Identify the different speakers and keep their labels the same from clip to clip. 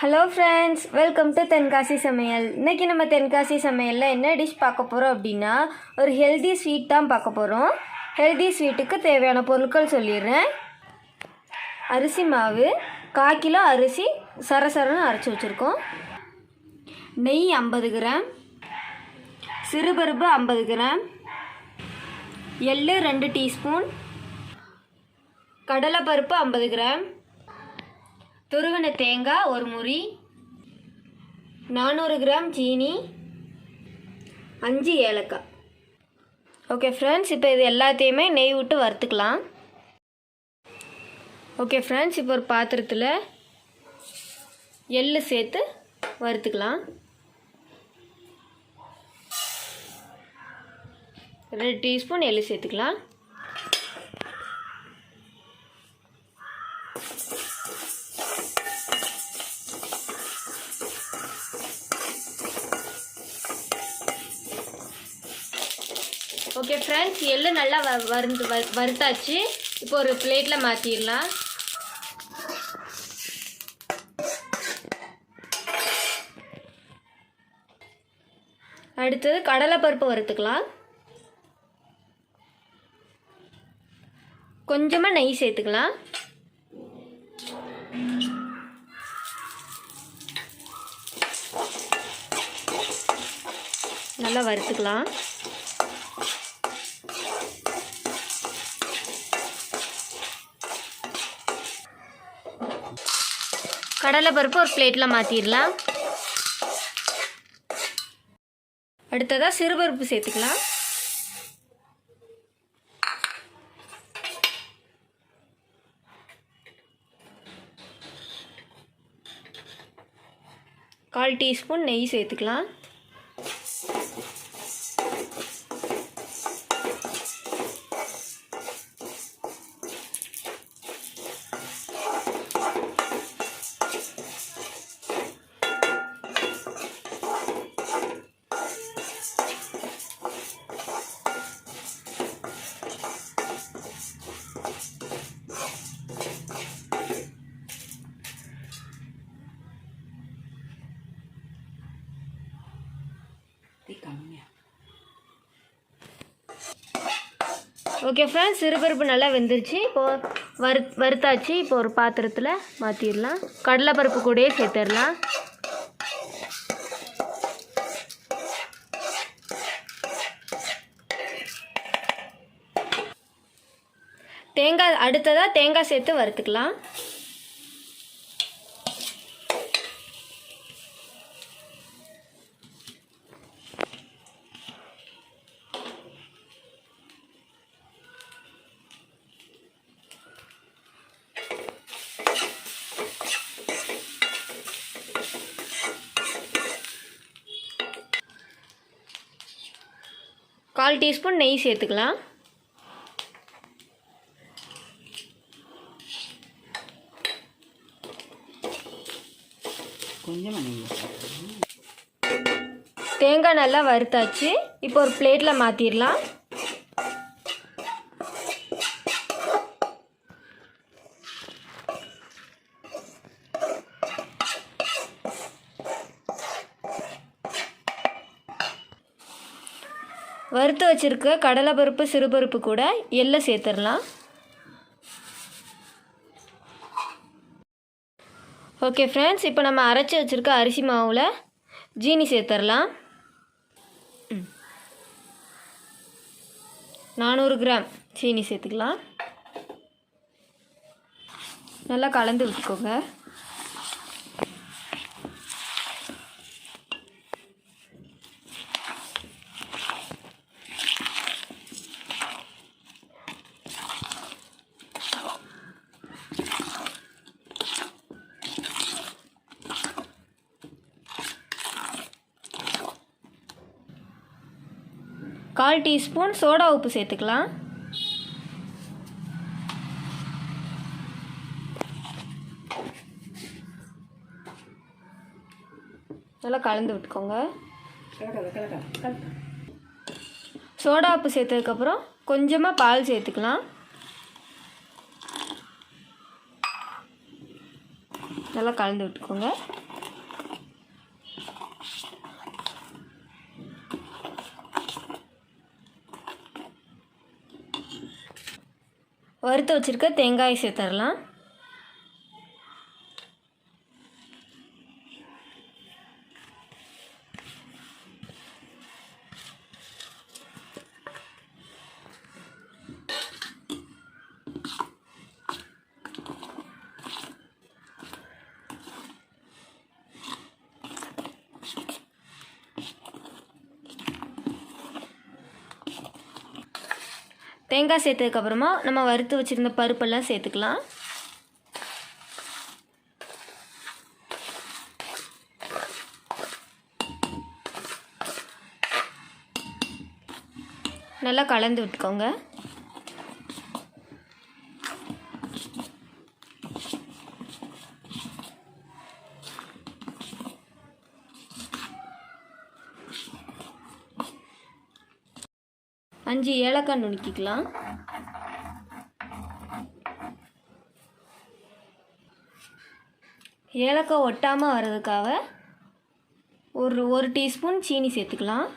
Speaker 1: Hello friends, welcome to Tenkasi சமையல். இன்றைக்கி நம்ம தென்காசி சமையலில் என்ன டிஷ் பார்க்க போகிறோம் அப்படின்னா, ஒரு ஹெல்தி ஸ்வீட் தான் பார்க்க போகிறோம். ஹெல்தி ஸ்வீட்டுக்கு தேவையான பொருட்கள் சொல்லிடுறேன். அரிசி மாவு 1/4 கிலோ அரிசி சரசரன்னு அரைச்சி வச்சுருக்கோம். நெய் 50 கிராம், சிறுபருப்பு 50 கிராம், எள்ளு 2 டீஸ்பூன், கடலைப்பருப்பு 50 கிராம், துருவின தேங்காய் 1 முறி, 400 கிராம் சீனி, 5 ஏலக்காய். ஓகே ஃப்ரெண்ட்ஸ், இப்போ இது எல்லாத்தையுமே நெய் விட்டு வறுத்துக்கலாம். ஓகே ஃப்ரெண்ட்ஸ், இப்போ ஒரு பாத்திரத்தில் எள்ளு சேர்த்து வறுத்துக்கலாம். 2 டீஸ்பூன் எள்ளு சேர்த்துக்கலாம். ஓகே ஃப்ரெண்ட்ஸ், எள்ளு நல்லா வறுத்தாச்சு. இப்போ ஒரு பிளேட்டில் மாற்றிடலாம். அடுத்தது கடலைப்பருப்பு வறுத்துக்கலாம். கொஞ்சமாக நெய் சேர்த்துக்கலாம். நல்லா வறுத்துக்கலாம். கடலைப்பருப்பு ஒரு பிளேட்டில் மாற்றிடலாம். அடுத்ததாக சிறுபருப்பு சேர்த்துக்கலாம். கால் டீஸ்பூன் நெய் சேர்த்துக்கலாம். ஓகே ஃப்ரெண்ட்ஸ், சிறுபருப்பு நல்லா வெந்துருச்சு. இப்போது வறுத்தாச்சு. இப்போ ஒரு பாத்திரத்தில் மாற்றிடலாம். கடலைப்பருப்பு கூடயே சேர்த்துடலாம். அடுத்ததாக தேங்காய் சேர்த்து வறுத்துக்கலாம். கால் டீஸ்பூன் நெய் சேர்த்துக்கலாம். தேங்காய் நல்லா வறுத்தாச்சு. இப்போ ஒரு பிளேட்டில் மாற்றிடலாம். வறுத்து வச்சுருக்க கடலைப்பருப்பு சிறுபருப்பு கூட எள்ளை சேர்த்துடலாம். ஓகே ஃப்ரெண்ட்ஸ், இப்போ நம்ம அரைச்சி வச்சுருக்க அரிசி மாவில் ஜீனி சேர்த்துடலாம். 400 கிராம் சீனி சேர்த்துக்கலாம். நல்லா கலந்து விட்டுக்கோங்க. கால் டீஸ்பூன் சோடா உப்பு சேர்த்துக்கலாம். நல்லா கலந்து விட்டுக்கோங்க. சோடா உப்பு சேர்த்ததுக்கப்புறம் கொஞ்சமாக பால் சேர்த்துக்கலாம். நல்லா கலந்து விட்டுக்கோங்க. வறுத்து வச்சுருக்க தேங்காயை சேர்த்துடலாம். தேங்காய் சேர்த்ததுக்கப்புறமா நம்ம வறுத்து வச்சுருந்த பருப்பெல்லாம் சேர்த்துக்கலாம். நல்லா கலந்து விட்டுக்கோங்க. அஞ்சு ஏலக்காய் நுணுக்கிக்கலாம். ஏலக்காய் ஒட்டாமல் வர்றதுக்காக ஒரு டீஸ்பூன் சீனி சேர்த்துக்கலாம்.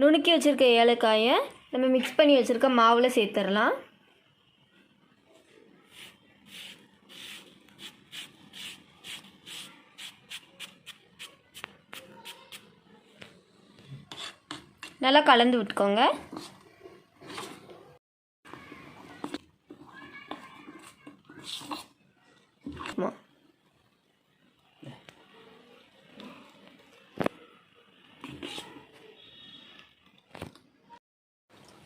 Speaker 1: நுணுக்கி வச்சுருக்க ஏலக்காயை நம்ம மிக்ஸ் பண்ணி வச்சுருக்க மாவில் சேர்த்துடலாம். நல்லா கலந்து விட்டுக்கோங்க.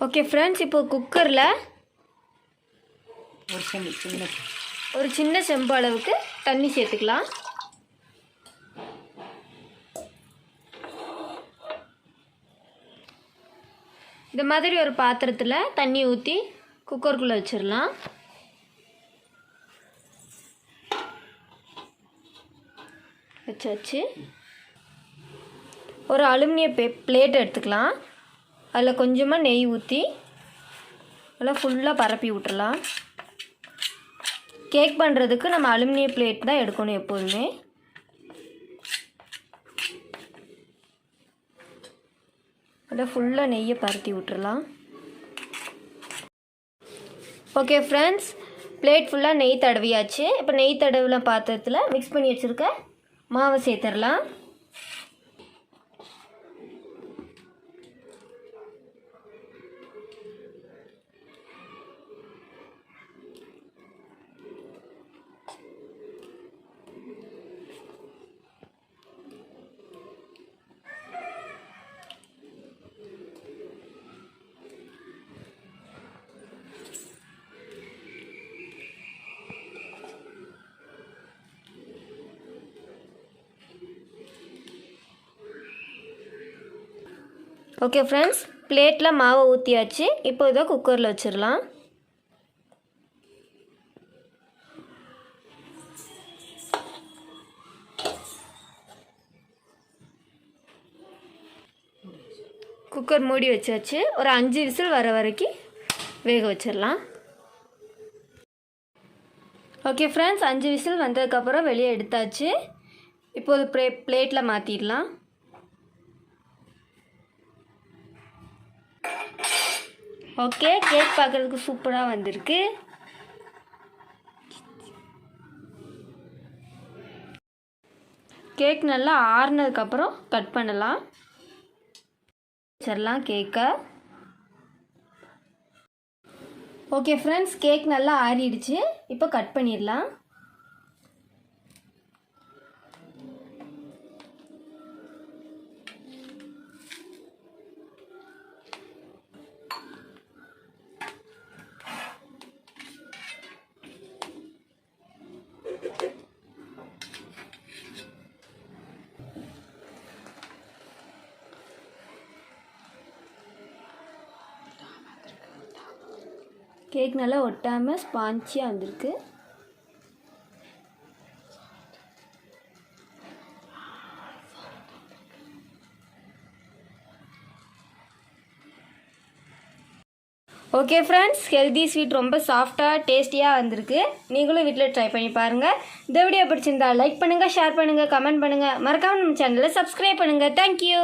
Speaker 1: ஓகே ஃப்ரெண்ட்ஸ், இப்போ குக்கரில் ஒரு சின்ன செம்பு அளவுக்கு தண்ணி சேர்த்துக்கலாம். இந்த மாதிரி ஒரு பாத்திரத்தில் தண்ணி ஊற்றி குக்கருக்குள்ளே வச்சிடலாம். வச்சாச்சு. ஒரு அலுமினிய பிளேட் எடுத்துக்கலாம். அதில் கொஞ்சமாக நெய் ஊற்றி நல்லா ஃபுல்லாக பரப்பி விட்டுறலாம். கேக் பண்ணுறதுக்கு நம்ம அலுமினிய பிளேட் தான் எடுக்கணும் எப்போதுமே. நல்லா ஃபுல்லாக நெய்யை பரத்தி விட்டுறலாம். ஓகே ஃப்ரெண்ட்ஸ், பிளேட் ஃபுல்லாக நெய் தடவியாச்சு. இப்போ நெய் தடவின பாத்திரத்தில் மிக்ஸ் பண்ணி வச்சுருக்க மாவை சேர்த்துடலாம். ஓகே ஃப்ரெண்ட்ஸ், பிளேட்டில் மாவை ஊற்றியாச்சு. இப்போ இதை குக்கரில் வச்சிடலாம். குக்கர் மூடி வச்சாச்சு. ஒரு 5 விசில் வர வரைக்கும் வேக வச்சிடலாம். ஓகே ஃப்ரெண்ட்ஸ், 5 விசில் வந்ததுக்கப்புறம் வெளியே எடுத்தாச்சு. இப்போது பிளேட்டில் மாற்றிடலாம். ஓகே, கேக் பார்க்குறதுக்கு சூப்பராக வந்திருக்கு. கேக் நல்லா ஆறுனதுக்கப்புறம் கட் பண்ணலாம். வச்சிடலாம் கேக்கை. ஓகே ஃப்ரெண்ட்ஸ், கேக் நல்லா ஆறிடுச்சு. இப்போ கட் பண்ணிடலாம். கேக் நல்லா ஒட்டாமல் ஸ்பாஞ்சியாக வந்திருக்கு. ஓகே ஃப்ரெண்ட்ஸ், ஹெல்தி ஸ்வீட் ரொம்ப சாஃப்டாக டேஸ்டியாக வந்திருக்கு. நீங்களும் வீட்டில் ட்ரை பண்ணி பாருங்கள். இந்த வீடியோ பிடிச்சிருந்தா லைக் பண்ணுங்கள், ஷேர் பண்ணுங்கள், கமெண்ட் பண்ணுங்கள். மறக்காமல் நம்ம சேனலை சப்ஸ்கிரைப் பண்ணுங்கள். தேங்க்யூ.